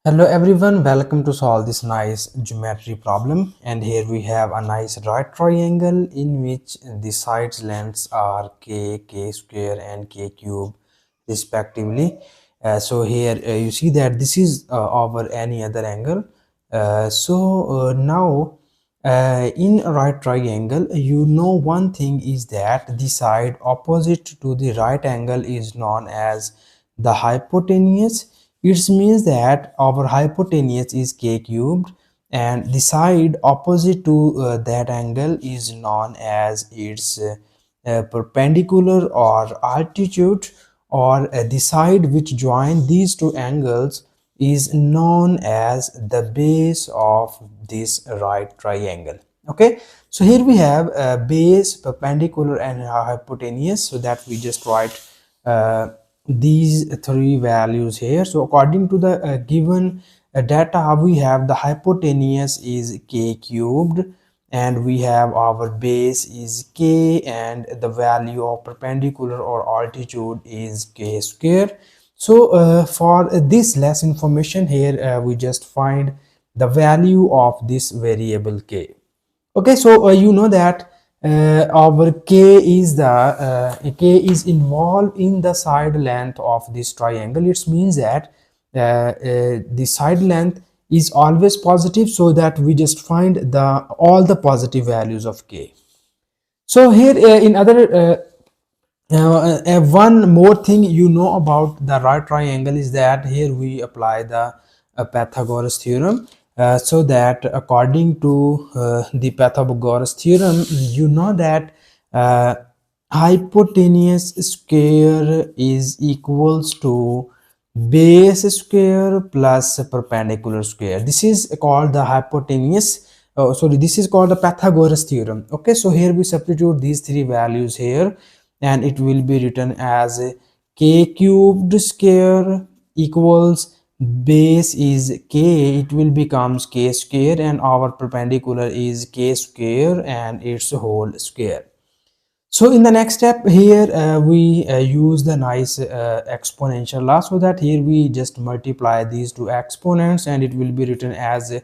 Hello everyone, welcome to solve this nice geometry problem. And here we have a nice right triangle in which the sides lengths are k, k square and k cube respectively. So here you see that this is over any other angle. Now in a right triangle, you know one thing is that the side opposite to the right angle is known as the hypotenuse. It means that our hypotenuse is k cubed and the side opposite to that angle is known as its perpendicular or altitude, or the side which join these two angles is known as the base of this right triangle. Okay, so here we have base, perpendicular and hypotenuse, so that we just write these three values here. So according to the given data, we have the hypotenuse is k cubed and we have our base is k and the value of perpendicular or altitude is k square. So for this less information here, we just find the value of this variable k. Okay, so you know that our k is involved in the side length of this triangle. It means that the side length is always positive, so that we just find all the positive values of k. So here in other one more thing you know about the right triangle is that here we apply the Pythagoras theorem. So that according to the Pythagoras theorem, you know that hypotenuse square is equals to base square plus perpendicular square. This is called the hypotenuse. This is called the Pythagoras theorem. Okay, so here we substitute these three values here and it will be written as k cubed square equals base is k, it will becomes k square, and our perpendicular is k square and its whole square. So in the next step here we use the nice exponential law, so that here we just multiply these two exponents and it will be written as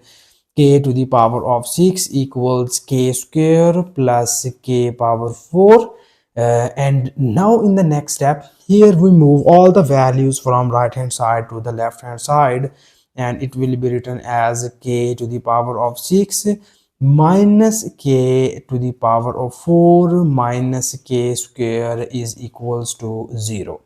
k to the power of 6 equals k square plus k power 4. And now in the next step here we move all the values from right hand side to the left hand side and it will be written as k to the power of 6 minus k to the power of 4 minus k square is equals to 0.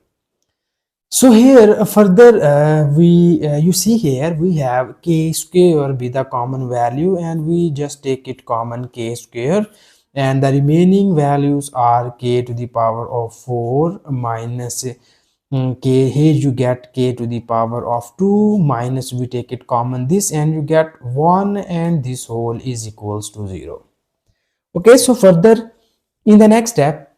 So here further you see here we have k square be the common value and we just take it common k square, and the remaining values are k to the power of 4 minus k. Here you get k to the power of 2 minus we take it common this and you get 1 and this whole is equals to 0. Okay, so further in the next step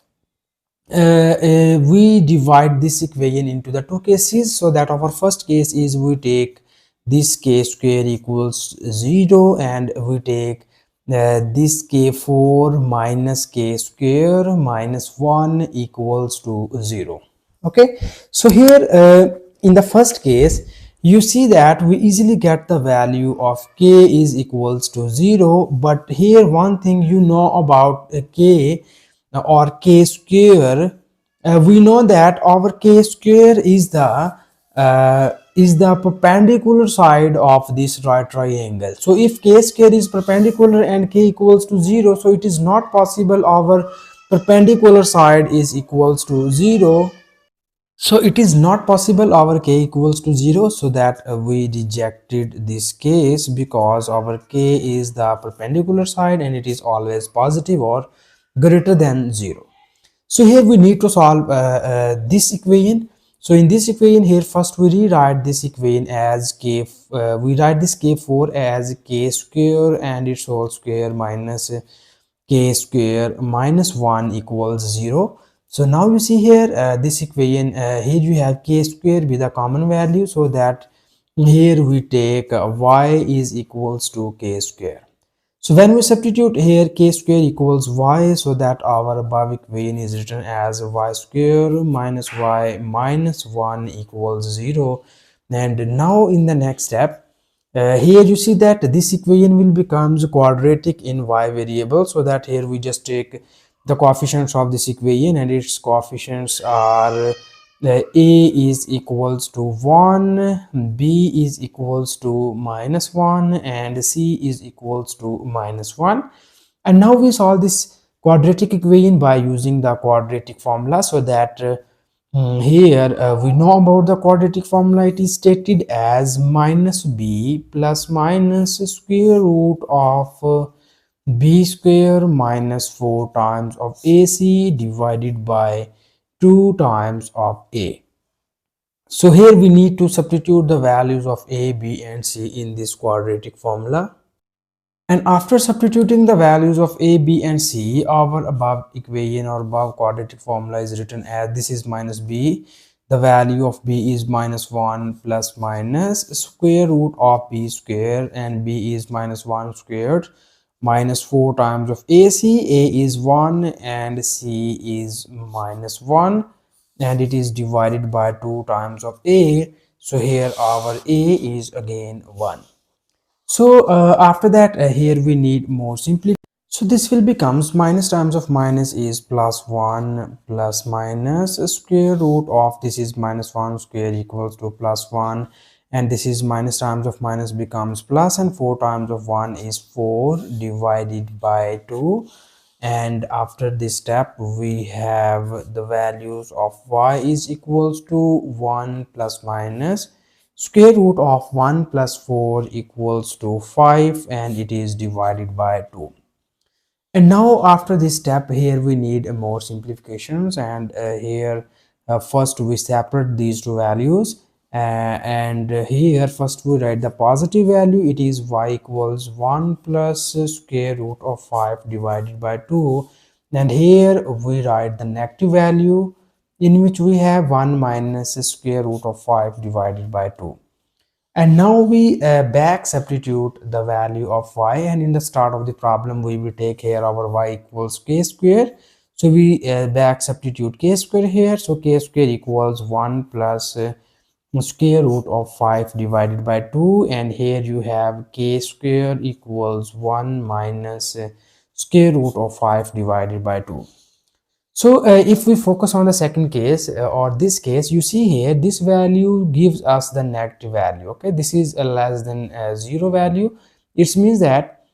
we divide this equation into the two cases, so that our first case is we take this k square equals 0 and we take this k4 minus k square minus 1 equals to 0. Okay, so here in the first case you see that we easily get the value of k is equals to 0, but here one thing you know about k or k square, we know that our k square is the perpendicular side of this right triangle. So if k square is perpendicular and k equals to 0, so it is not possible our perpendicular side is equals to 0. So it is not possible our k equals to 0, so that we rejected this case because our k is the perpendicular side and it is always positive or greater than 0. So here we need to solve this equation. So in this equation here, first we rewrite this equation as k, we write this k4 as k square and its whole square minus k square minus 1 equals 0. So now you see here this equation, here you have k square with a common value, so that here we take y is equals to k square. So when we substitute here k square equals y, so that our above equation is written as y square minus y minus 1 equals 0. And now in the next step Here you see that this equation will becomes quadratic in y variable, so that here we just take the coefficients of this equation, and its coefficients are a is equals to 1, b is equals to -1, and c is equals to -1. And now we solve this quadratic equation by using the quadratic formula, so that here we know about the quadratic formula. It is stated as minus b plus minus square root of b square minus 4 times of ac divided by 2 times of a. So here we need to substitute the values of a, b and c in this quadratic formula. And after substituting the values of a, b and c, our above equation or above quadratic formula is written as this is minus b. The value of b is -1 plus minus square root of b square, and b is -1 squared minus 4 times of ac. A is 1 and c is -1, and it is divided by 2 times of a. So here our a is again 1. So after that here we need more simplification. So this will becomes minus times of minus is +1 plus minus square root of this is -1 square equals to +1, and this is minus times of minus becomes plus, and 4 times of 1 is 4 divided by 2. And after this step we have the values of y is equals to 1 plus minus square root of 1 plus 4 equals to 5, and it is divided by 2. And now after this step here we need more simplifications, and here first we separate these two values, and here first we write the positive value. It is y equals 1 plus square root of 5 divided by 2, and here we write the negative value, in which we have 1 minus square root of 5 divided by 2. And now we back substitute the value of y, and in the start of the problem we will take here our y equals k square. So we back substitute k square here. So k square equals 1 plus square root of 5 divided by 2, and here you have k square equals 1 minus square root of 5 divided by 2. So if we focus on the second case or this case, you see here this value gives us the negative value. Okay, this is a less than 0 value. It means that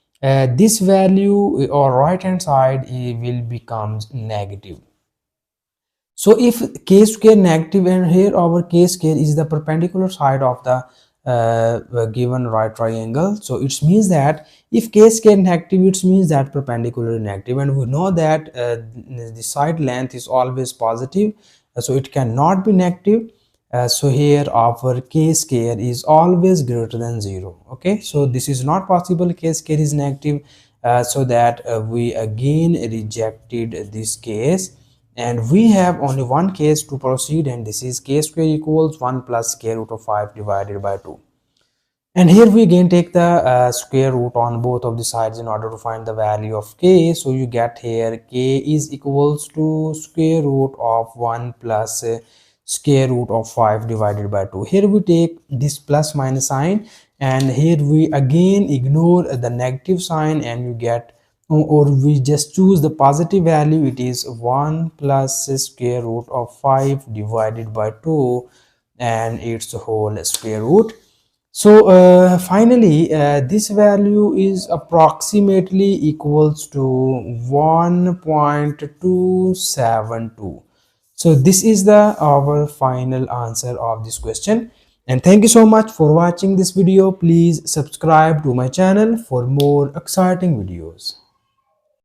this value or right hand side will becomes negative. So if k square negative, and here our k square is the perpendicular side of the given right triangle, so it means that if k square negative, it means that perpendicular negative, and we know that the side length is always positive, so it cannot be negative. So here our k square is always greater than 0. Okay, so this is not possible, k square is negative, so that we again rejected this case, and we have only one case to proceed, and this is k square equals 1 plus square root of 5 divided by 2. And here we again take the square root on both of the sides in order to find the value of k. So you get here k is equals to square root of 1 plus square root of 5 divided by 2. Here we take this plus minus sign, and here we again ignore the negative sign, and you get, or we just choose the positive value. It is 1 plus square root of 5 divided by 2, and its whole square root. So finally this value is approximately equals to 1.272. so this is the our final answer of this question. And thank you so much for watching this video. Please subscribe to my channel for more exciting videos.